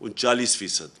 39%।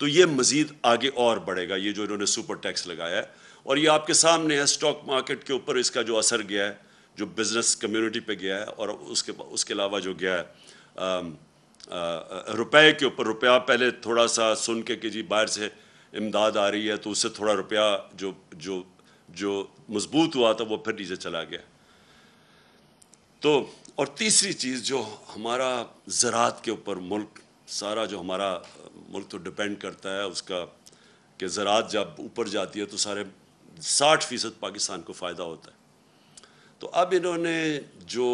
تو یہ مزید آگے اور بڑھے گا، یہ جو انہوں نے سپر ٹیکس لگایا ہے. اور یہ آپ کے سامنے ہے اسٹاک مارکیٹ کے اوپر اس کا جو اثر گیا ہے، جو بزنس کمیونٹی پہ گیا ہے، اور اس کے علاوہ جو گیا ہے روپے کے اوپر. روپیہ پہلے تھوڑا سا سن کے کہ جی باہر سے امداد آ رہی ہے تو اس سے تھوڑا روپیہ جو مضبوط ہوا تھا وہ پھر نیچے چلا گیا. تو اور تیسری چیز جو ہمارا زراعت کے اوپر ملک سارا جو ہمارا ملک تو ڈپینڈ کرتا ہے اس کا کہ زراعت جب اوپر جاتی ہے تو سارے 60% پاکستان کو فائدہ ہوتا ہے. تو اب انہوں نے جو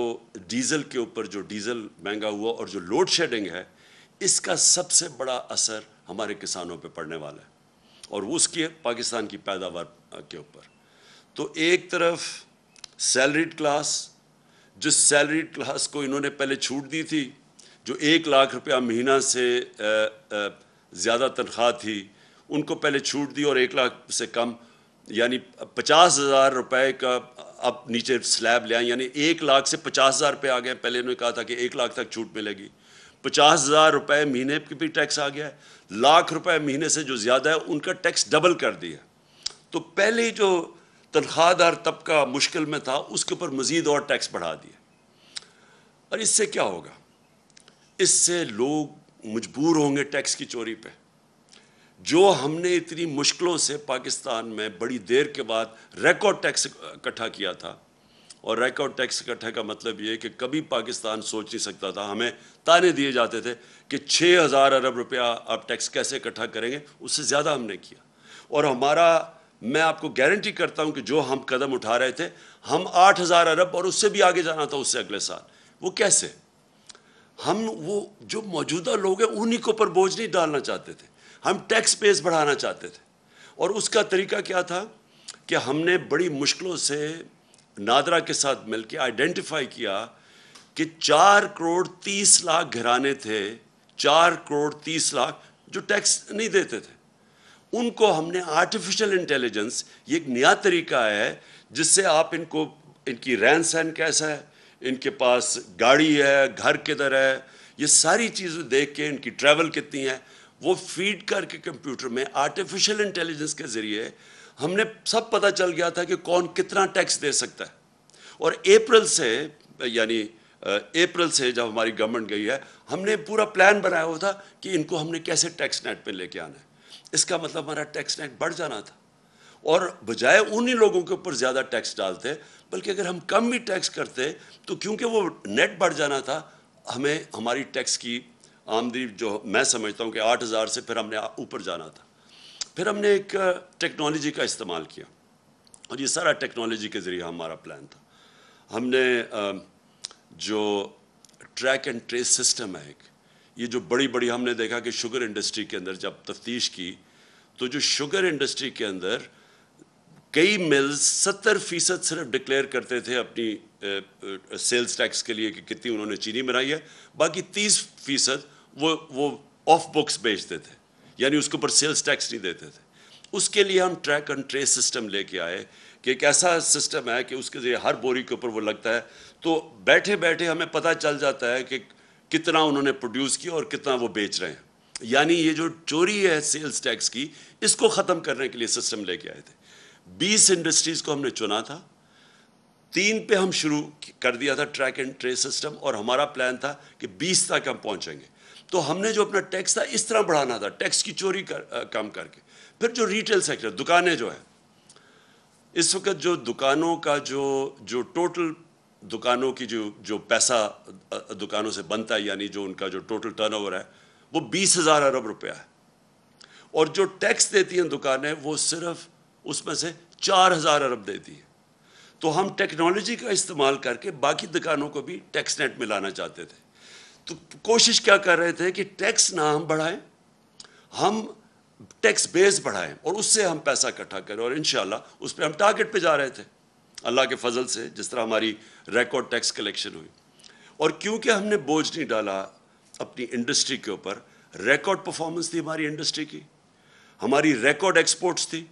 ڈیزل کے اوپر جو ڈیزل مہنگا ہوا اور جو لوڈ شیڈنگ ہے اس کا سب سے بڑا اثر ہمارے کسانوں پہ پڑنے والا ہے اور اس کی پاکستان کی پیداوار کے اوپر. تو ایک طرف سیلریڈ کلاس، جس سیلریڈ کلاس کو انہوں نے پہلے چھوٹ دی تھی، جو 1 لاکھ روپیہ مہینہ سے زیادہ تنخواہ تھی ان کو پہلے چھوٹ دی اور 1 لاکھ سے کم یعنی 50,000 روپے کا اب نیچے سلیب لے آئیں، یعنی 1 لاکھ سے 50,000 پہ آ گئے. پہلے انہوں نے کہا تھا کہ 1 لاکھ تک چھوٹ ملے گی. 50,000 روپے مہینے پہ بھی ٹیکس آ گیا ہے. 1,00,000 روپے مہینے سے جو زیادہ ہے ان کا ٹیکس ڈبل کر دیا. تو پہلے جو تنخواہ دار طبقہ مشکل میں تھا اس کے اوپر مزید اور ٹیکس بڑھا دیا. اور اس سے کیا ہوگا؟ اس سے لوگ مجبور ہوں گے ٹیکس کی چوری پہ. جو ہم نے اتنی مشکلوں سے پاکستان میں بڑی دیر کے بعد ریکارڈ ٹیکس اکٹھا کیا تھا، اور ریکارڈ ٹیکس اکٹھا کا مطلب یہ کہ کبھی پاکستان سوچ نہیں سکتا تھا. ہمیں تانے دیے جاتے تھے کہ 6,000 ارب روپیہ آپ ٹیکس کیسے اکٹھا کریں گے، اس سے زیادہ ہم نے کیا. اور میں آپ کو گارنٹی کرتا ہوں کہ جو ہم قدم اٹھا رہے تھے ہم 8,000 ارب اور اس سے بھی آگے جانا تھا اس سے اگلے سال. وہ کیسے؟ ہم وہ جو موجودہ لوگ ہیں انہی کے اوپر بوجھ نہیں ڈالنا چاہتے تھے، ہم ٹیکس بیس بڑھانا چاہتے تھے. اور اس کا طریقہ کیا تھا کہ ہم نے بڑی مشکلوں سے نادرا کے ساتھ مل کے آئیڈینٹیفائی کیا کہ 4,30,00,000 گھرانے تھے، 4,30,00,000 جو ٹیکس نہیں دیتے تھے. ان کو ہم نے آرٹیفیشل انٹیلیجنس، یہ ایک نیا طریقہ ہے جس سے آپ ان کی رہن سہن کیسا ہے، ان کے پاس گاڑی ہے، گھر کدھر ہے، یہ ساری چیزیں دیکھ کے ان کی ٹریول کتنی ہے وہ فیڈ کر کے کمپیوٹر میں آرٹیفیشل انٹیلیجنس کے ذریعے ہم نے سب پتہ چل گیا تھا کہ کون کتنا ٹیکس دے سکتا ہے. اور اپریل سے جب ہماری گورنمنٹ گئی ہے ہم نے پورا پلان بنایا ہوا تھا کہ ان کو ہم نے کیسے ٹیکس نیٹ پہ لے کے آنا ہے. اس کا مطلب ہمارا ٹیکس نیٹ بڑھ جانا تھا، اور بجائے انہی لوگوں کے اوپر زیادہ ٹیکس ڈالتے بلکہ اگر ہم کم بھی ٹیکس کرتے تو کیونکہ وہ نیٹ بڑھ جانا تھا ہمیں ہماری ٹیکس کی آمدنی جو میں سمجھتا ہوں کہ 8,000 سے پھر ہم نے اوپر جانا تھا. پھر ہم نے ایک ٹیکنالوجی کا استعمال کیا اور یہ سارا ٹیکنالوجی کے ذریعے ہمارا پلان تھا. ہم نے جو ٹریک اینڈ ٹریس سسٹم ہے یہ جو بڑی ہم نے دیکھا کہ شوگر انڈسٹری کے اندر جب تفتیش کی تو جو شوگر انڈسٹری کے اندر کئی ملز 70% صرف ڈکلیئر کرتے تھے اپنی سیلز ٹیکس کے لیے کہ کتنی انہوں نے چینی بنائی ہے، باقی 30% وہ آف بکس بیچتے تھے، یعنی اس کے اوپر سیلز ٹیکس نہیں دیتے تھے. اس کے لیے ہم ٹریک اینڈ ٹریس سسٹم لے کے آئے کہ ایک ایسا سسٹم ہے کہ اس کے ذریعے ہر بوری کے اوپر وہ لگتا ہے تو بیٹھے بیٹھے ہمیں پتہ چل جاتا ہے کہ کتنا انہوں نے پروڈیوس کیا اور کتنا وہ بیچ رہے ہیں. یعنی یہ جو چوری ہے سیلز ٹیکس کی اس کو ختم کرنے کے لیے سسٹم لے کے آئے تھے. 20 انڈسٹریز کو ہم نے چنا تھا، 3 پہ ہم شروع کر دیا تھا ٹریک اینڈ ٹریس سسٹم، اور ہمارا پلان تھا کہ 20 تک ہم پہنچیں گے. تو ہم نے جو اپنا ٹیکس تھا اس طرح بڑھانا تھا، ٹیکس کی چوری کم کر کے. پھر جو ریٹیل سیکٹر دکانیں جو ہیں اس وقت جو دکانوں کا جو ٹوٹل دکانوں کی جو پیسہ دکانوں سے بنتا ہے یعنی جو ان کا جو ٹوٹل ٹرن اوور ہے وہ 20,000 ارب روپیہ ہے، اور جو ٹیکس دیتی ہیں دکانیں وہ صرف اس میں سے 4,000 ارب دیتی ہیں. تو ہم ٹیکنالوجی کا استعمال کر کے باقی دکانوں کو بھی ٹیکس نیٹ میں لانا چاہتے تھے. تو کوشش کیا کر رہے تھے کہ ٹیکس نہ ہم بڑھائیں، ہم ٹیکس بیس بڑھائیں اور اس سے ہم پیسہ اکٹھا کریں، اور انشاءاللہ اس پہ ہم ٹارگٹ پہ جا رہے تھے اللہ کے فضل سے جس طرح ہماری ریکارڈ ٹیکس کلیکشن ہوئی. اور کیونکہ ہم نے بوجھ نہیں ڈالا اپنی انڈسٹری کے اوپر، ریکارڈ پرفارمنس تھی ہماری انڈسٹری کی، ہماری ریکارڈ ایکسپورٹس تھی.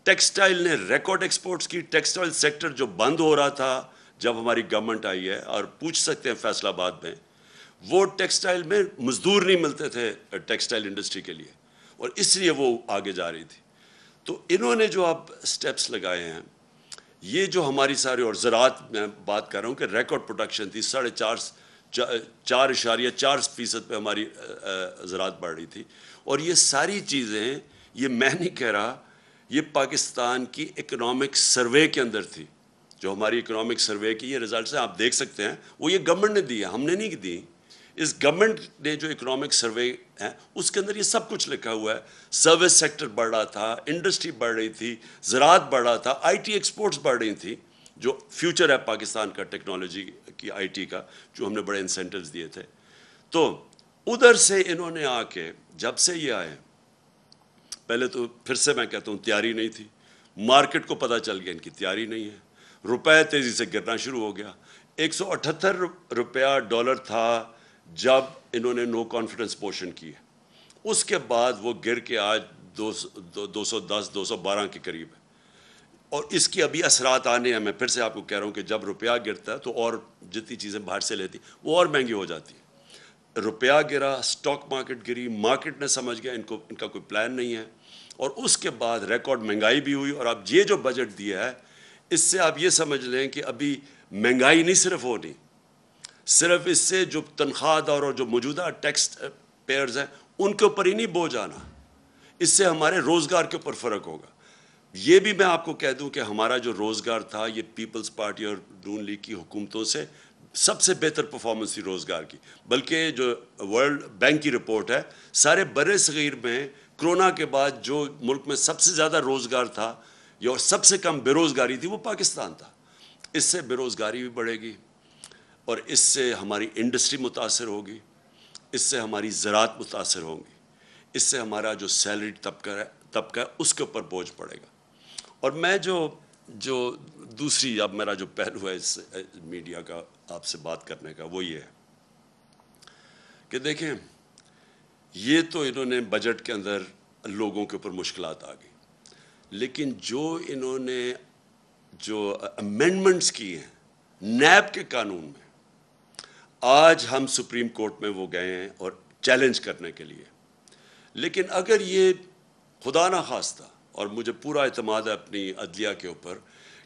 ٹیکسٹائل نے ریکارڈ ایکسپورٹس کی. ٹیکسٹائل سیکٹر جو بند ہو رہا تھا جب ہماری گورنمنٹ آئی ہے، اور پوچھ سکتے ہیں فیصل آباد میں وہ ٹیکسٹائل میں مزدور نہیں ملتے تھے ٹیکسٹائل انڈسٹری کے لیے، اور اس لیے وہ آگے جا رہی تھی. تو انہوں نے جو اب سٹیپس لگائے ہیں, یہ جو ہماری سارے, اور زراعت میں بات کر رہا ہوں کہ ریکارڈ پروڈکشن تھی, 4.4% پہ ہماری زراعت بڑھ رہی تھی. اور یہ ساری چیزیں, یہ میں نہیں کہہ رہا, یہ پاکستان کی اکنامک سروے کے اندر تھی. جو ہماری اکنامک سروے کی یہ رزلٹس ہیں, آپ دیکھ سکتے ہیں, وہ یہ گورنمنٹ نے دی ہے, ہم نے نہیں دی. اس گورنمنٹ نے جو اکنامک سروے ہے اس کے اندر یہ سب کچھ لکھا ہوا ہے. سروس سیکٹر بڑھ رہا تھا, انڈسٹری بڑھ رہی تھی, زراعت بڑھ رہا تھا, آئی ٹی ایکسپورٹس بڑھ رہی تھی, جو فیوچر ہے پاکستان کا ٹیکنالوجی کی, آئی ٹی کا, جو ہم نے بڑے انسینٹیوز دیے تھے. تو ادھر سے انہوں نے آ کے, جب سے یہ آئے, پہلے تو پھر سے میں کہتا ہوں تیاری نہیں تھی. مارکیٹ کو پتہ چل گیا ان کی تیاری نہیں ہے. روپے تیزی سے گرنا شروع ہو گیا. 178 روپیہ ڈالر تھا جب انہوں نے نو کانفیڈنس موشن کی. اس کے بعد وہ گر کے آج 210 212 کے قریب ہے. اور اس کی ابھی اثرات آنے ہیں. میں پھر سے آپ کو کہہ رہا ہوں کہ جب روپیہ گرتا ہے تو اور جتنی چیزیں باہر سے لیتی وہ اور مہنگی ہو جاتی ہیں. روپیہ گرا, سٹاک مارکیٹ گری, مارکیٹ نے سمجھ گیا ان کا کوئی پلان نہیں ہے. اور اس کے بعد ریکارڈ مہنگائی بھی ہوئی. اور اب یہ جو بجٹ دیا ہے, اس سے آپ یہ سمجھ لیں کہ ابھی مہنگائی نہیں صرف ہونی, صرف اس سے جو تنخواہ دار اور جو موجودہ ٹیکس پیئرز ہیں ان کے اوپر ہی نہیں بوجھ آنا, اس سے ہمارے روزگار کے اوپر فرق ہوگا. یہ بھی میں آپ کو کہہ دوں کہ ہمارا جو روزگار تھا, یہ پیپلز پارٹی اور نون لیگ کی حکومتوں سے سب سے بہتر پرفارمنس تھی روزگار کی. بلکہ جو ورلڈ بینک کی رپورٹ ہے, سارے بر صغیر میں کرونا کے بعد جو ملک میں سب سے زیادہ روزگار تھا یا سب سے کم بے روزگاری تھی, وہ پاکستان تھا. اس سے بے روزگاری بھی بڑھے گی, اور اس سے ہماری انڈسٹری متاثر ہوگی, اس سے ہماری زراعت متاثر ہوگی, اس سے ہمارا جو سیلری طبقہ ہے اس کے اوپر بوجھ پڑے گا. اور میں جو دوسری, اب میرا جو پہلو ہے اس میڈیا کا آپ سے بات کرنے کا, وہ یہ ہے کہ دیکھیں, یہ تو انہوں نے بجٹ کے اندر لوگوں کے اوپر مشکلات آ گئی, لیکن جو انہوں نے جو امینڈمنٹس کی ہیں نیب کے قانون میں, آج ہم سپریم کورٹ میں وہ گئے ہیں اور چیلنج کرنے کے لیے. لیکن اگر یہ خدا نہ خواستہ, اور مجھے پورا اعتماد ہے اپنی عدلیہ کے اوپر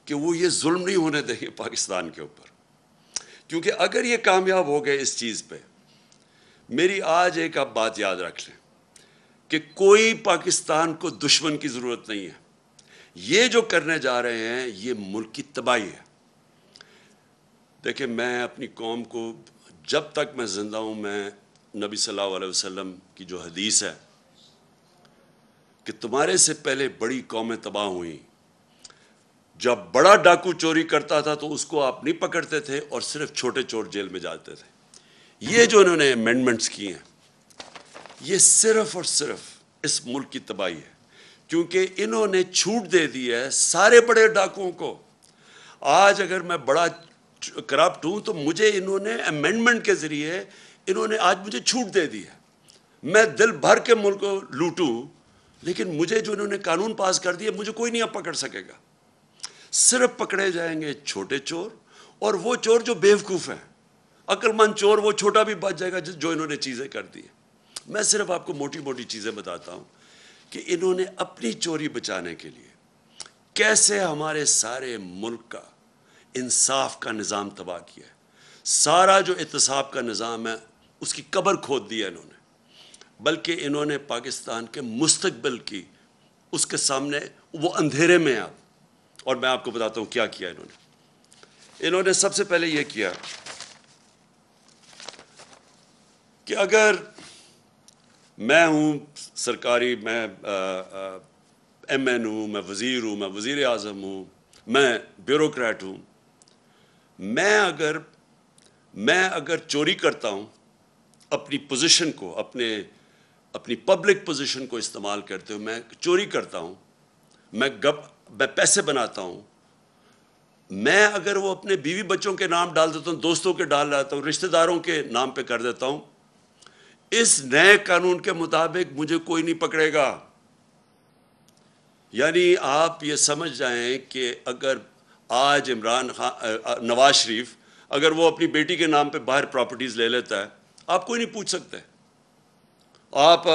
کہ وہ یہ ظلم نہیں ہونے دیں گے پاکستان کے اوپر, کیونکہ اگر یہ کامیاب ہو گئے اس چیز پہ, میری آج ایک آپ بات یاد رکھ لیں کہ کوئی پاکستان کو دشمن کی ضرورت نہیں ہے. یہ جو کرنے جا رہے ہیں یہ ملک کی تباہی ہے. دیکھیں, میں اپنی قوم کو, جب تک میں زندہ ہوں, میں نبی صلی اللہ علیہ وسلم کی جو حدیث ہے کہ تمہارے سے پہلے بڑی قومیں تباہ ہوئیں, جب بڑا ڈاکو چوری کرتا تھا تو اس کو آپ نہیں پکڑتے تھے اور صرف چھوٹے چور جیل میں جاتے تھے. یہ جو انہوں نے امینڈمنٹس کی ہیں, یہ صرف اور صرف اس ملک کی تباہی ہے, کیونکہ انہوں نے چھوٹ دے دی ہے سارے بڑے ڈاکوؤں کو. آج اگر میں بڑا کرپٹ ہوں تو مجھے انہوں نے امینڈمنٹ کے ذریعے انہوں نے آج مجھے چھوٹ دے دی ہے. میں دل بھر کے ملک کو لوٹوں, لیکن مجھے جو انہوں نے قانون پاس کر دیا, مجھے کوئی نہیں اب پکڑ سکے گا. صرف پکڑے جائیں گے چھوٹے چور, اور وہ چور جو بیوقوف ہیں. عقل مند چور وہ چھوٹا بھی بچ جائے گا جو انہوں نے چیزیں کر دی ہیں. میں صرف آپ کو موٹی موٹی چیزیں بتاتا ہوں کہ انہوں نے اپنی چوری بچانے کے لیے کیسے ہمارے سارے ملک کا انصاف کا نظام تباہ کیا ہے. سارا جو احتساب کا نظام ہے اس کی قبر کھود دی ہے انہوں نے. بلکہ انہوں نے پاکستان کے مستقبل کی, اس کے سامنے وہ اندھیرے میں آپ. اور میں آپ کو بتاتا ہوں کیا کیا انہوں نے سب سے پہلے یہ کیا کہ اگر میں ہوں سرکاری, میں ایم این ہوں, میں وزیر ہوں, میں وزیر اعظم ہوں, میں بیوروکریٹ ہوں, میں اگر چوری کرتا ہوں اپنی پوزیشن کو, اپنی پبلک پوزیشن کو استعمال کرتے ہوئے میں چوری کرتا ہوں, میں پیسے بناتا ہوں, میں اگر وہ اپنے بیوی بچوں کے نام ڈال دیتا ہوں, دوستوں کے ڈال دیتا ہوں, رشتہ داروں کے نام پہ کر دیتا ہوں, اس نئے قانون کے مطابق مجھے کوئی نہیں پکڑے گا. یعنی آپ یہ سمجھ جائیں کہ اگر آج نواز شریف اگر وہ اپنی بیٹی کے نام پہ باہر پراپرٹیز لے لیتا ہے, آپ کوئی نہیں پوچھ سکتے. آپ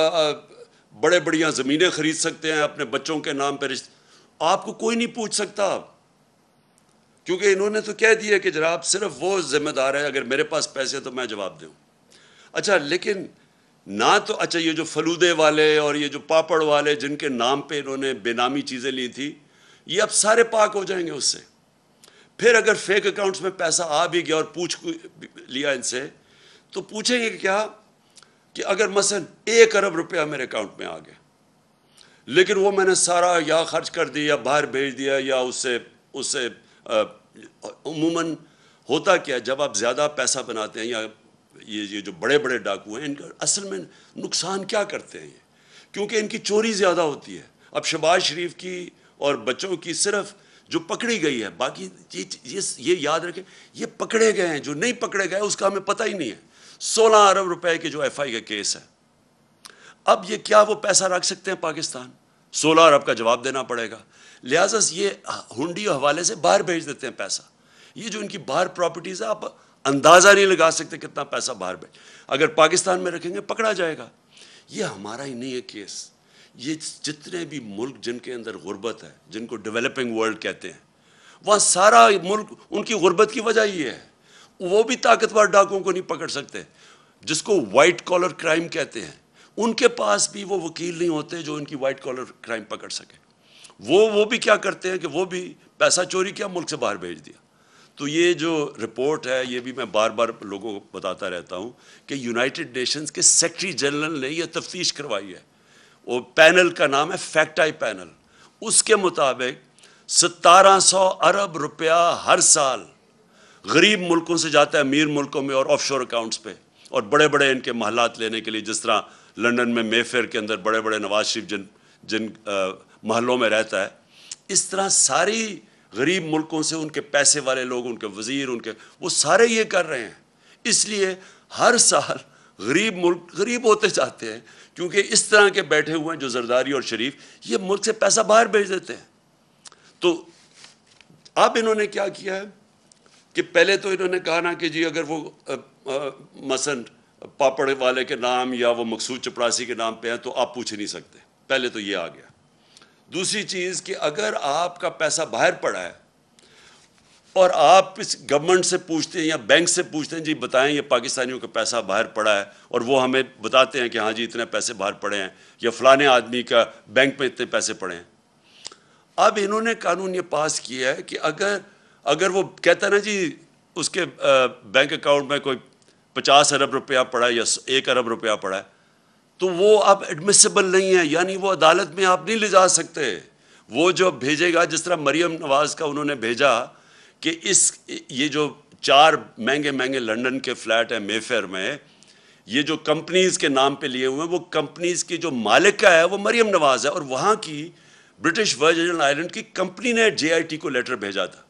بڑے بڑیاں زمینیں خرید سکتے ہیں اپنے بچوں کے نام پہ آپ کو کوئی نہیں پوچھ سکتا، کیونکہ انہوں نے تو کہہ دیا کہ جناب صرف وہ ذمہ دار ہے، اگر میرے پاس پیسے تو میں جواب دوں۔ اچھا لیکن نہ تو اچھا یہ جو فلودے والے اور یہ جو پاپڑ والے جن کے نام پہ انہوں نے بے نامی چیزیں لی تھی، یہ اب سارے پاک ہو جائیں گے اس سے۔ پھر اگر فیک اکاؤنٹس میں پیسہ آ بھی گیا اور پوچھ لیا ان سے، تو پوچھیں گے کیا کہ اگر مثلا 1 ارب روپیہ میرے اکاؤنٹ میں آ گیا، لیکن وہ میں نے سارا یا خرچ کر دیا یا باہر بھیج دیا یا اس سے عموماً ہوتا کیا جب آپ زیادہ پیسہ بناتے ہیں، یا یہ جو بڑے بڑے ڈاکو ہیں ان کا اصل میں نقصان کیا کرتے ہیں یہ، کیونکہ ان کی چوری زیادہ ہوتی ہے۔ اب شہباز شریف کی اور بچوں کی صرف جو پکڑی گئی ہے، باقی یہ یاد رکھیں یہ پکڑے گئے ہیں، جو نہیں پکڑے گئے اس کا ہمیں پتہ ہی نہیں ہے۔ 16 ارب روپے کے جو ایف آئی کا کیس ہے، اب یہ کیا وہ پیسہ رکھ سکتے ہیں پاکستان؟ 16 ارب کا جواب دینا پڑے گا، لہٰذا یہ ہنڈی حوالے سے باہر بھیج دیتے ہیں پیسہ۔ یہ جو ان کی باہر پراپرٹیز ہے، آپ اندازہ نہیں لگا سکتے کتنا پیسہ باہر بھیج، اگر پاکستان میں رکھیں گے پکڑا جائے گا۔ یہ ہمارا ہی نہیں ہے کیس، یہ جتنے بھی ملک جن کے اندر غربت ہے، جن کو ڈیولپنگ ورلڈ کہتے ہیں، وہاں سارا ملک ان کی غربت کی وجہ یہ ہے، وہ بھی طاقتور ڈاکوؤں کو نہیں پکڑ سکتے، جس کو وائٹ کالر کرائم کہتے ہیں۔ ان کے پاس بھی وہ وکیل نہیں ہوتے جو ان کی وائٹ کالر کرائم پکڑ سکے۔ وہ بھی کیا کرتے ہیں کہ وہ بھی پیسہ چوری کیا، ملک سے باہر بھیج دیا۔ تو یہ جو رپورٹ ہے، یہ بھی میں بار بار لوگوں کو بتاتا رہتا ہوں کہ یونائٹڈ نیشنز کے سیکرٹری جنرل نے یہ تفتیش کروائی ہے، وہ پینل کا نام ہے فیکٹ آئی پینل۔ اس کے مطابق 1700 ارب روپیہ ہر سال غریب ملکوں سے جاتا ہے امیر ملکوں میں اور آف شور اکاؤنٹس پہ، اور بڑے بڑے ان کے محلات لینے کے لیے، جس طرح لنڈن میں مے فیئر کے اندر بڑے بڑے نواز شریف جن محلوں میں رہتا ہے، اس طرح ساری غریب ملکوں سے ان کے پیسے والے لوگ، ان کے وزیر، وہ سارے یہ کر رہے ہیں۔ اس لیے ہر سال غریب ملک غریب ہوتے جاتے ہیں، کیونکہ اس طرح کے بیٹھے ہوئے ہیں جو زرداری اور شریف، یہ ملک سے پیسہ باہر بھیج دیتے ہیں۔ تو اب انہوں نے کیا کیا ہے کہ پہلے تو انہوں نے کہا نا کہ جی اگر وہ مثلا پاپڑ والے کے نام یا وہ مقصود چپڑاسی کے نام پہ ہیں تو آپ پوچھ نہیں سکتے، پہلے تو یہ آ گیا۔ دوسری چیز کہ اگر آپ کا پیسہ باہر پڑا ہے اور آپ اس گورنمنٹ سے پوچھتے ہیں یا بینک سے پوچھتے ہیں جی بتائیں یہ پاکستانیوں کا پیسہ باہر پڑا ہے، اور وہ ہمیں بتاتے ہیں کہ ہاں جی اتنے پیسے باہر پڑے ہیں یا فلانے آدمی کا بینک میں اتنے پیسے پڑے ہیں۔ اب انہوں نے قانون یہ پاس کیا ہے کہ اگر وہ کہتا ہے نا جی اس کے بینک اکاؤنٹ میں کوئی 50 ارب روپیہ پڑا ہے یا 1 ارب روپیہ پڑا ہے، تو وہ اب ایڈمیسیبل نہیں ہے، یعنی وہ عدالت میں آپ نہیں لے جا سکتے۔ وہ جو بھیجے گا، جس طرح مریم نواز کا انہوں نے بھیجا کہ یہ جو 4 مہنگے لنڈن کے فلیٹ ہیں مے فیئر میں، یہ جو کمپنیز کے نام پہ لیے ہوئے ہیں، وہ کمپنیز کی جو مالکہ ہے وہ مریم نواز ہے، اور وہاں کی برٹش ورجن آئلینڈ کی کمپنی نے جے آئی ٹی کو لیٹر بھیجا تھا۔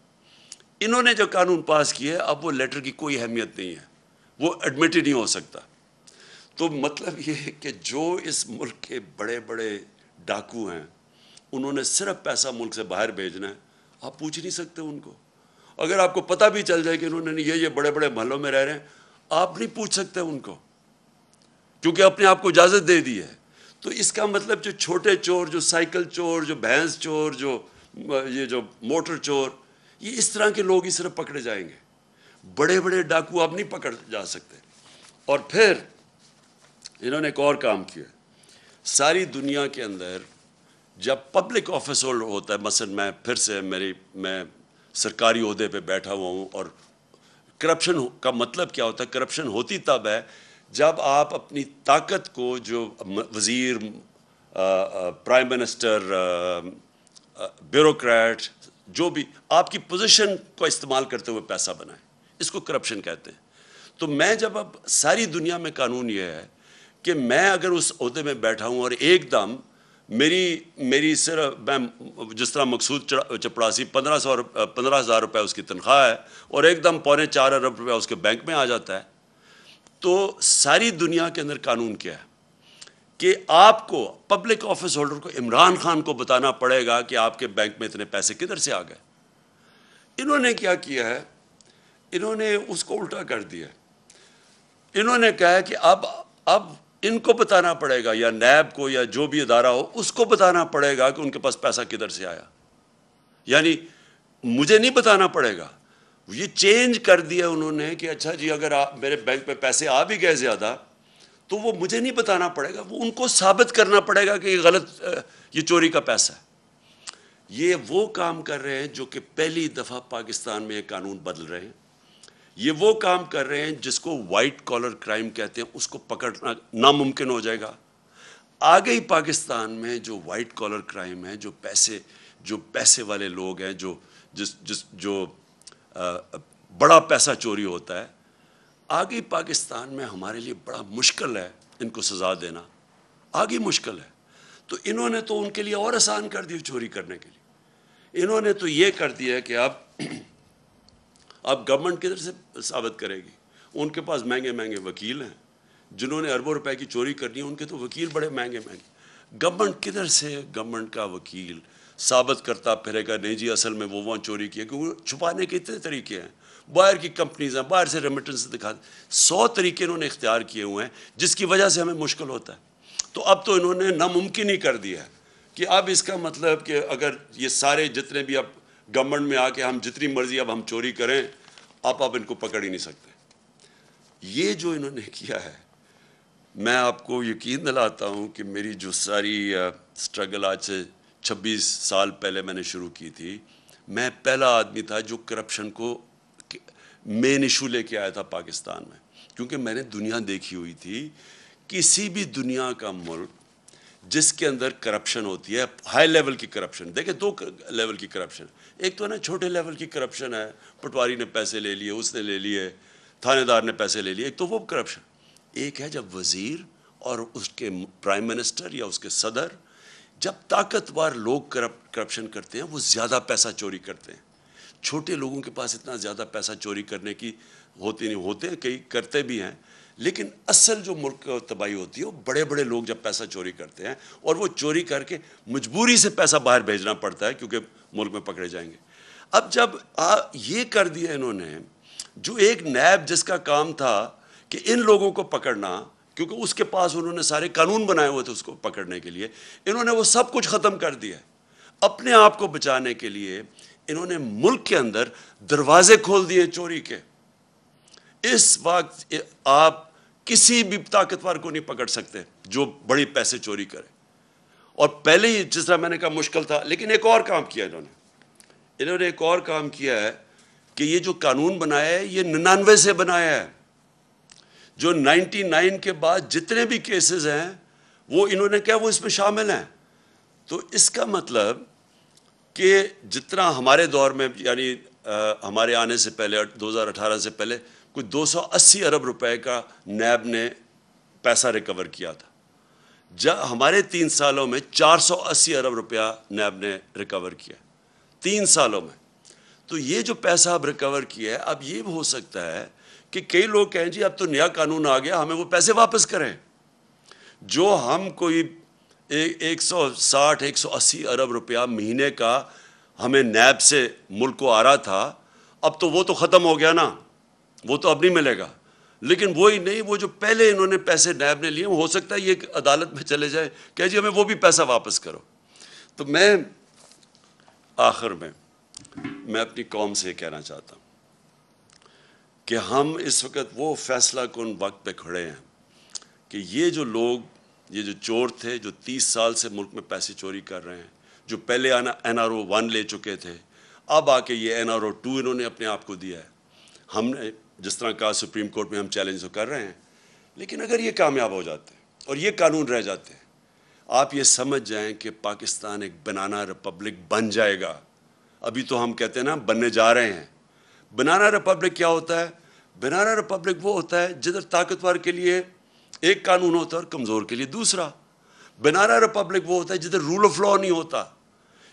انہوں نے جو قانون پاس کیا ہے، اب وہ لیٹر کی کوئی اہمیت نہیں ہے، وہ ایڈمٹ ہی نہیں ہو سکتا۔ تو مطلب یہ ہے کہ جو اس ملک کے بڑے بڑے ڈاکو ہیں، انہوں نے صرف پیسہ ملک سے باہر بھیجنا ہے، آپ پوچھ نہیں سکتے ان کو۔ اگر آپ کو پتہ بھی چل جائے کہ انہوں نے یہ بڑے بڑے محلوں میں رہ رہے ہیں، آپ نہیں پوچھ سکتے ان کو، کیونکہ اپنے آپ کو اجازت دے دی ہے۔ تو اس کا مطلب جو چھوٹے چور، جو سائیکل چور، جو بھینس چور، یہ جو موٹر چور، یہ اس طرح کے لوگ ہی صرف پکڑے جائیں گے، بڑے بڑے ڈاکو آپ نہیں پکڑ جا سکتے۔ اور پھر انہوں نے ایک اور کام کیا، ساری دنیا کے اندر جب پبلک آفس ہولڈر ہوتا ہے، مثلا میں پھر سے میں سرکاری عہدے پہ بیٹھا ہوا ہوں، اور کرپشن کا مطلب کیا ہوتا ہے؟ کرپشن ہوتی تب ہے جب آپ اپنی طاقت کو، جو وزیر، پرائم منسٹر، بیوروکریٹ، جو بھی آپ کی پوزیشن کو استعمال کرتے ہوئے پیسہ بنائیں، اس کو کرپشن کہتے ہیں۔ تو میں جب اب ساری دنیا میں قانون یہ ہے کہ میں اگر اس عہدے میں بیٹھا ہوں اور ایک دم میری صرف میں جس طرح مقصود چپڑاسی 15,000 روپے اس کی تنخواہ ہے، اور ایک دم 3.25 ارب روپے اس کے بینک میں آ جاتا ہے، تو ساری دنیا کے اندر قانون کیا ہے کہ آپ کو پبلک آفس ہولڈر کو عمران خان کو بتانا پڑے گا کہ آپ کے بینک میں اتنے پیسے کدھر سے آ گئے۔ انہوں نے کیا کیا ہے؟ انہوں نے اس کو الٹا کر دیا۔ انہوں نے کہا کہ اب ان کو بتانا پڑے گا، یا نیب کو یا جو بھی ادارہ ہو اس کو بتانا پڑے گا کہ ان کے پاس پیسہ کدھر سے آیا. یعنی مجھے نہیں بتانا پڑے گا. یہ چینج کر دیا انہوں نے کہ اچھا جی اگر میرے بینک پہ پیسے آ بھی گئے زیادہ تو وہ مجھے نہیں بتانا پڑے گا، وہ ان کو ثابت کرنا پڑے گا کہ یہ غلط، یہ چوری کا پیسہ ہے. یہ وہ کام کر رہے ہیں جو کہ پہلی دفعہ پاکستان میں یہ قانون بدل رہے ہیں. یہ وہ کام کر رہے ہیں جس کو وائٹ کالر کرائم کہتے ہیں، اس کو پکڑنا ناممکن ہو جائے گا. آگے ہی پاکستان میں جو وائٹ کالر کرائم ہے، جو پیسے والے لوگ ہیں، جو بڑا پیسہ چوری ہوتا ہے، آگے پاکستان میں ہمارے لیے بڑا مشکل ہے ان کو سزا دینا، آگے مشکل ہے. تو انہوں نے تو ان کے لیے اور آسان کر دیا چوری کرنے کے لیے. انہوں نے تو یہ کر دیا کہ اب گورنمنٹ کدھر سے ثابت کرے گی؟ ان کے پاس مہنگے مہنگے وکیل ہیں، جنہوں نے اربوں روپے کی چوری کرنی ہے ان کے تو وکیل بڑے مہنگے مہنگے. گورنمنٹ کدھر سے گورنمنٹ کا وکیل ثابت کرتا پھرے گا نہیں جی اصل میں وہ وہاں چوری کی ہے، کیونکہ چھپانے کے اتنے طریقے ہیں. باہر کی کمپنیز ہیں، باہر سے ریمیٹنس دکھا، 100 طریقے انہوں نے اختیار کیے ہوئے ہیں جس کی وجہ سے ہمیں مشکل ہوتا ہے. تو اب تو انہوں نے ناممکن ہی کر دیا ہے کہ اب اس کا مطلب کہ اگر یہ سارے جتنے بھی اب گورنمنٹ میں آ کے ہم جتنی مرضی اب ہم چوری کریں، آپ ان کو پکڑ ہی نہیں سکتے. یہ جو انہوں نے کیا ہے، میں آپ کو یقین دلاتا ہوں کہ میری جو ساری سٹرگل آج سے 26 سال پہلے میں نے شروع کی تھی، میں پہلا آدمی تھا جو کرپشن کو مین ایشو لے کے آیا تھا پاکستان میں. کیونکہ میں نے دنیا دیکھی ہوئی تھی، کسی بھی دنیا کا ملک جس کے اندر کرپشن ہوتی ہے، ہائی لیول کی کرپشن، دیکھیں 2 لیول کی کرپشن. ایک تو نا چھوٹے لیول کی کرپشن ہے، پٹواری نے پیسے لے لیے، اس نے لے لیے، تھانے دار نے پیسے لے لیے، ایک تو وہ کرپشن. ایک ہے جب وزیر اور اس کے پرائم منسٹر یا اس کے صدر، جب طاقتور لوگ کرپشن کرتے ہیں، وہ زیادہ پیسہ چوری کرتے ہیں. چھوٹے لوگوں کے پاس اتنا زیادہ پیسہ چوری کرنے کی ہوتی نہیں، ہوتے ہیں کئی کرتے بھی ہیں، لیکن اصل جو ملک کو تباہی ہوتی ہے وہ بڑے بڑے لوگ جب پیسہ چوری کرتے ہیں، اور وہ چوری کر کے مجبوری سے پیسہ باہر بھیجنا پڑتا ہے کیونکہ ملک میں پکڑے جائیں گے. اب جب یہ کر دیا انہوں نے، جو ایک نیب جس کا کام تھا کہ ان لوگوں کو پکڑنا، کیونکہ اس کے پاس انہوں نے سارے قانون بنائے ہوئے تھے اس کو پکڑنے کے لیے، انہوں نے وہ سب کچھ ختم کر دیا. اپنے آپ کو بچانے کے لیے انہوں نے ملک کے اندر دروازے کھول دیے چوری کے. اس وقت آپ کسی بھی طاقتور کو نہیں پکڑ سکتے جو بڑی پیسے چوری کرے. اور پہلے ہی جس طرح میں نے کہا مشکل تھا، لیکن ایک اور کام کیا انہوں نے ایک اور کام کیا ہے کہ یہ جو قانون بنایا ہے یہ 99 سے بنایا ہے. جو 99 کے بعد جتنے بھی کیسز ہیں وہ انہوں نے کہا وہ اس میں شامل ہیں. تو اس کا مطلب کہ جتنا ہمارے دور میں، یعنی ہمارے آنے سے پہلے 2018 سے پہلے کوئی 280 ارب روپے کا نیب نے پیسہ ریکور کیا تھا، جب ہمارے 3 سالوں میں 480 ارب روپیہ نیب نے ریکور کیا 3 سالوں میں. تو یہ جو پیسہ اب ریکور کیا ہے، اب یہ ہو سکتا ہے کہ کئی لوگ کہیں جی اب تو نیا قانون آ گیا، ہمیں وہ پیسے واپس کریں. جو ہم کوئی 160-180 ارب روپیہ مہینے کا ہمیں نیب سے ملک کو آ رہا تھا، اب تو وہ تو ختم ہو گیا نا، وہ تو اب نہیں ملے گا. لیکن وہی نہیں، وہ جو پہلے انہوں نے پیسے نیب نے لیے، ہو سکتا ہے یہ عدالت میں چلے جائے کہ جی ہمیں وہ بھی پیسہ واپس کرو. تو میں آخر میں اپنی قوم سے یہ کہنا چاہتا ہوں کہ ہم اس وقت وہ فیصلہ کن وقت پہ کھڑے ہیں کہ یہ جو لوگ، یہ جو چور تھے جو 30 سال سے ملک میں پیسے چوری کر رہے ہیں، جو پہلے NRO 1 لے چکے تھے، اب آ کے یہ NRO 2 انہوں نے اپنے آپ کو دیا ہے. ہم نے جس طرح کہا سپریم کورٹ میں ہم چیلنج تو کر رہے ہیں، لیکن اگر یہ کامیاب ہو جاتے ہیں اور یہ قانون رہ جاتے ہیں، آپ یہ سمجھ جائیں کہ پاکستان ایک بنانا ریپبلک بن جائے گا. ابھی تو ہم کہتے ہیں نا بننے جا رہے ہیں. بنانا ریپبلک کیا ہوتا ہے؟ بنانا ریپبلک وہ ہوتا ہے جدھر طاقتور کے لیے ایک قانون ہوتا ہے اور کمزور کے لیے دوسرا. بنانا ریپبلک وہ ہوتا ہے جدھر رول آف لا نہیں ہوتا،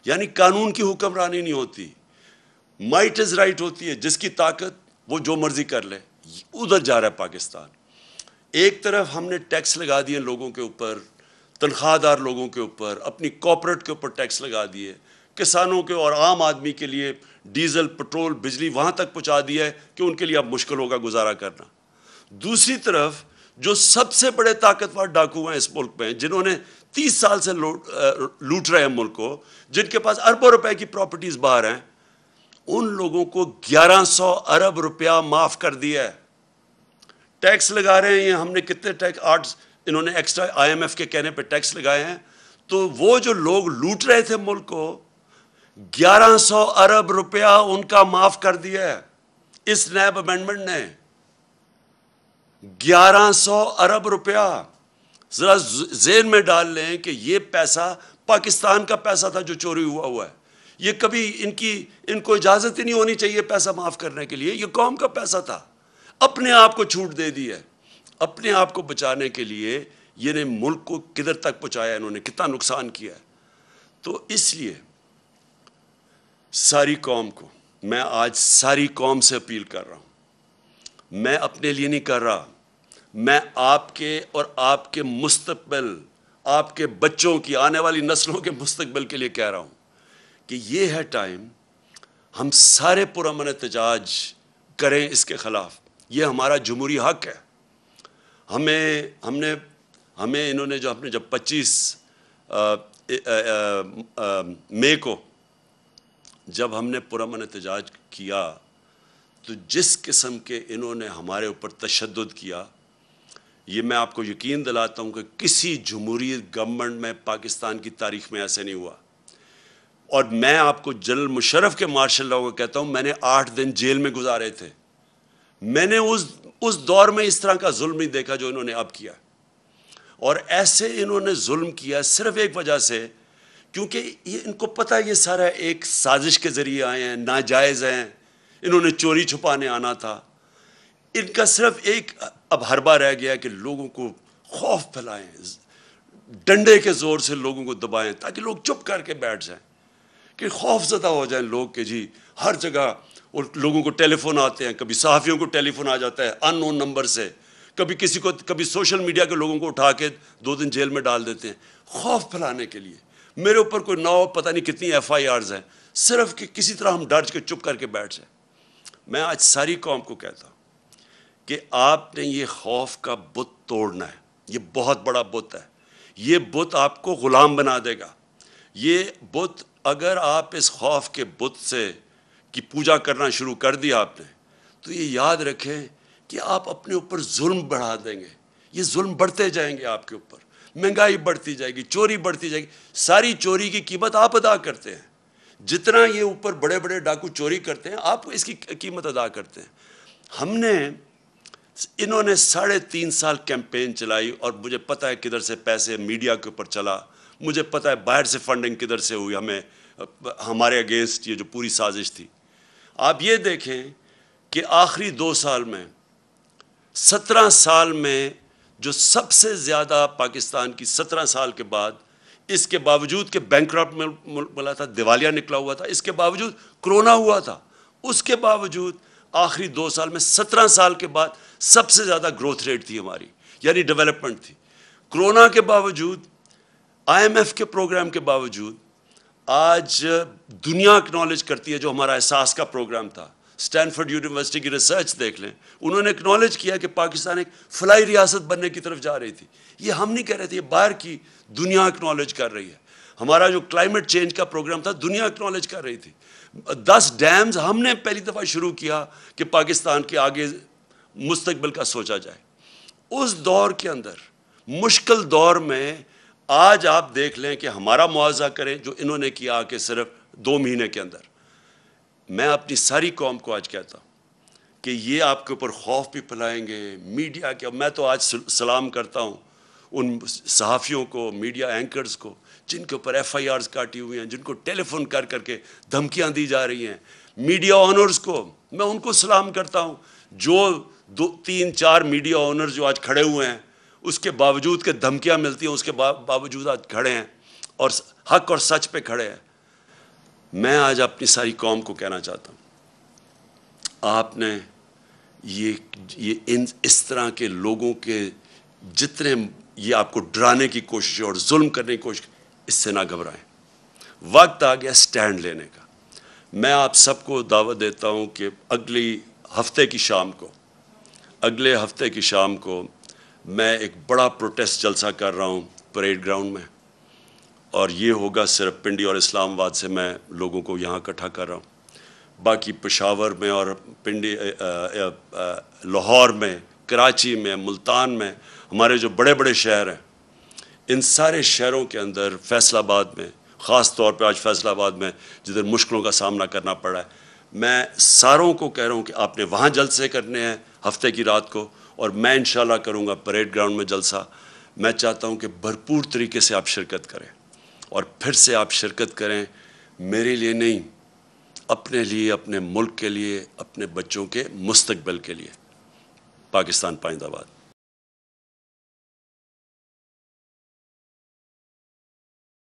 یعنی قانون کی حکمرانی نہیں ہوتی، مائٹ از رائٹ ہوتی ہے، جس کی طاقت وہ جو مرضی کر لے. ادھر جا رہا ہے پاکستان. ایک طرف ہم نے ٹیکس لگا دیے لوگوں کے اوپر، تنخواہ دار لوگوں کے اوپر، اپنی کارپوریٹ کے اوپر ٹیکس لگا دیے، کسانوں کے اور عام آدمی کے لیے ڈیزل، پٹرول، بجلی وہاں تک پہنچا دیا ہے کہ ان کے لیے اب مشکل ہوگا گزارا کرنا. دوسری طرف جو سب سے بڑے طاقتور ڈاکو ہیں اس ملک میں، جنہوں نے 30 سال سے لوٹ رہے ہیں ملک کو، جن کے پاس اربوں روپے کی پراپرٹیز باہر ہیں، ان لوگوں کو 1100 ارب روپیہ معاف کر دیا ہے۔ ٹیکس لگا رہے ہیں، ہم نے کتنے ٹیکس انہوں نے ایکسٹرا آئی ایم ایف کے کہنے پہ ٹیکس لگائے ہیں، تو وہ جو لوگ لوٹ رہے تھے ملک کو، 1100 ارب روپیہ ان کا معاف کر دیا ہے اس نیب امینڈمنٹ نے۔ 1100 ارب روپیہ، ذرا ذہن میں ڈال لیں کہ یہ پیسہ پاکستان کا پیسہ تھا جو چوری ہوا ہے۔ یہ کبھی ان کو اجازت ہی نہیں ہونی چاہیے پیسہ معاف کرنے کے لیے، یہ قوم کا پیسہ تھا۔ اپنے آپ کو چھوٹ دے دی ہے، اپنے آپ کو بچانے کے لیے یہ نے ملک کو کدھر تک پہنچایا، انہوں نے کتنا نقصان کیا ہے۔ تو اس لیے ساری قوم کو، میں آج ساری قوم سے اپیل کر رہا ہوں، میں اپنے لیے نہیں کر رہا، میں آپ کے اور آپ کے مستقبل، آپ کے بچوں کی، آنے والی نسلوں کے مستقبل کے لیے کہہ رہا ہوں کہ یہ ہے ٹائم، ہم سارے پرامن احتجاج کریں اس کے خلاف۔ یہ ہمارا جمہوری حق ہے۔ ہمیں انہوں نے جب 25 مئی کو جب ہم نے پرامن احتجاج کیا، تو جس قسم کے انہوں نے ہمارے اوپر تشدد کیا، یہ میں آپ کو یقین دلاتا ہوں کہ کسی جمہوریت گورنمنٹ میں پاکستان کی تاریخ میں ایسے نہیں ہوا۔ اور میں آپ کو جنرل مشرف کے مارشل لاء کو کہتا ہوں، میں نے 8 دن جیل میں گزارے تھے، میں نے اس دور میں اس طرح کا ظلم نہیں دیکھا جو انہوں نے اب کیا۔ اور ایسے انہوں نے ظلم کیا صرف ایک وجہ سے، کیونکہ ان کو پتہ ہے یہ سارا ایک سازش کے ذریعے آئے ہیں، ناجائز ہیں، انہوں نے چوری چھپانے آنا تھا۔ ان کا صرف ایک اب حربہ رہ گیا کہ لوگوں کو خوف پھیلائیں، ڈنڈے کے زور سے لوگوں کو دبائیں تاکہ لوگ چپ کر کے بیٹھ جائیں، کہ خوف زدہ ہو جائیں لوگ کہ جی ہر جگہ، اور لوگوں کو ٹیلی فون آتے ہیں، کبھی صحافیوں کو ٹیلی فون آ جاتا ہے ان نون نمبر سے، کبھی سوشل میڈیا کے لوگوں کو اٹھا کے 2 دن جیل میں ڈال دیتے ہیں، خوف پھیلانے کے لیے۔ میرے اوپر کوئی 9 پتہ نہیں کتنی FIRs ہیں، صرف کہ کسی طرح ہم ڈر کے چپ کر کے بیٹھ جائیں۔ میں آج ساری قوم کو کہتا ہوں کہ آپ نے یہ خوف کا بت توڑنا ہے، یہ بہت بڑا بت ہے، یہ بت آپ کو غلام بنا دے گا۔ یہ بت، اگر آپ اس خوف کے بت سے کی پوجا کرنا شروع کر دیا آپ نے، تو یہ یاد رکھیں کہ آپ اپنے اوپر ظلم بڑھا دیں گے، یہ ظلم بڑھتے جائیں گے آپ کے اوپر، مہنگائی بڑھتی جائے گی، چوری بڑھتی جائے گی، ساری چوری کی قیمت آپ ادا کرتے ہیں۔ جتنا یہ اوپر بڑے بڑے ڈاکو چوری کرتے ہیں، آپ اس کی قیمت ادا کرتے ہیں۔ انہوں نے 3.5 سال کیمپین چلائی، اور مجھے پتہ ہے کدھر سے پیسے میڈیا کے اوپر چلا، مجھے پتہ ہے باہر سے فنڈنگ کدھر سے ہوئی، ہمارے اگینسٹ یہ جو پوری سازش تھی۔ آپ یہ دیکھیں کہ آخری 2 سال میں، 17 سال میں جو سب سے زیادہ پاکستان کی 17 سال کے بعد، اس کے باوجود کہ بینکرپٹ ملا تھا، دیوالیہ نکلا ہوا تھا، اس کے باوجود کرونا ہوا تھا، اس کے باوجود آخری 2 سال میں 17 سال کے بعد سب سے زیادہ گروتھ ریٹ تھی ہماری، یعنی ڈیولپمنٹ تھی۔ کرونا کے باوجود، IMF کے پروگرام کے باوجود، آج دنیا اکنالج کرتی ہے جو ہمارا احساس کا پروگرام تھا۔ اسٹینفورڈ یونیورسٹی کی ریسرچ دیکھ لیں، انہوں نے اکنالج کیا کہ پاکستان ایک فلاحی ریاست بننے کی طرف جا رہی تھی۔ یہ ہم نہیں کہہ رہے تھے، یہ باہر کی دنیا اکنالج کر رہی ہے۔ ہمارا جو کلائمیٹ چینج کا پروگرام تھا، دنیا اکنالج کر رہی تھی۔ 10 ڈیمز ہم نے پہلی دفعہ شروع کیا کہ پاکستان کے آگے مستقبل کا سوچا جائے۔ اس دور کے اندر، مشکل دور میں، آج آپ دیکھ لیں کہ ہمارا معاوضہ کریں جو انہوں نے کیا کہ صرف 2 مہینے کے اندر۔ میں اپنی ساری قوم کو آج کہتا ہوں کہ یہ آپ کے اوپر خوف بھی پھیلائیں گے، میڈیا کے۔ میں تو آج سلام کرتا ہوں ان صحافیوں کو، میڈیا اینکرز کو، جن کے اوپر FIRs کاٹی ہوئی ہیں، جن کو ٹیلی فون کر کے دھمکیاں دی جا رہی ہیں، میڈیا آنرز کو میں ان کو سلام کرتا ہوں، جو 2-3-4 میڈیا آنرز جو آج کھڑے ہوئے ہیں، اس کے باوجود کہ دھمکیاں ملتی ہیں، اس کے باوجود آج کھڑے ہیں اور حق اور سچ پہ کھڑے ہیں۔ میں آج اپنی ساری قوم کو کہنا چاہتا ہوں، آپ نے اس طرح کے لوگوں کے جتنے یہ آپ کو ڈرانے کی کوشش اور ظلم کرنے کی کوشش، اس سے نہ گھبرائیں۔ وقت آ گیا سٹینڈ لینے کا۔ میں آپ سب کو دعوت دیتا ہوں کہ اگلے ہفتے کی شام کو میں ایک بڑا پروٹیسٹ جلسہ کر رہا ہوں پریڈ گراؤنڈ میں، اور یہ ہوگا صرف پنڈی اور اسلام آباد سے میں لوگوں کو یہاں اکٹھا کر رہا ہوں۔ باقی پشاور میں اور پنڈی لاہور میں، کراچی میں، ملتان میں، ہمارے جو بڑے بڑے شہر ہیں، ان سارے شہروں کے اندر، فیصل آباد میں خاص طور پہ، آج فیصل آباد میں جدھر مشکلوں کا سامنا کرنا پڑا ہے، میں ساروں کو کہہ رہا ہوں کہ آپ نے وہاں جلسے کرنے ہیں ہفتے کی رات کو، اور میں انشاءاللہ کروں گا پریڈ گراؤنڈ میں جلسہ۔ میں چاہتا ہوں کہ بھرپور طریقے سے آپ شرکت کریں، اور پھر سے آپ شرکت کریں میرے لیے نہیں، اپنے لیے، اپنے ملک کے لیے، اپنے بچوں کے مستقبل کے لیے۔ پاکستان پائندہ باد۔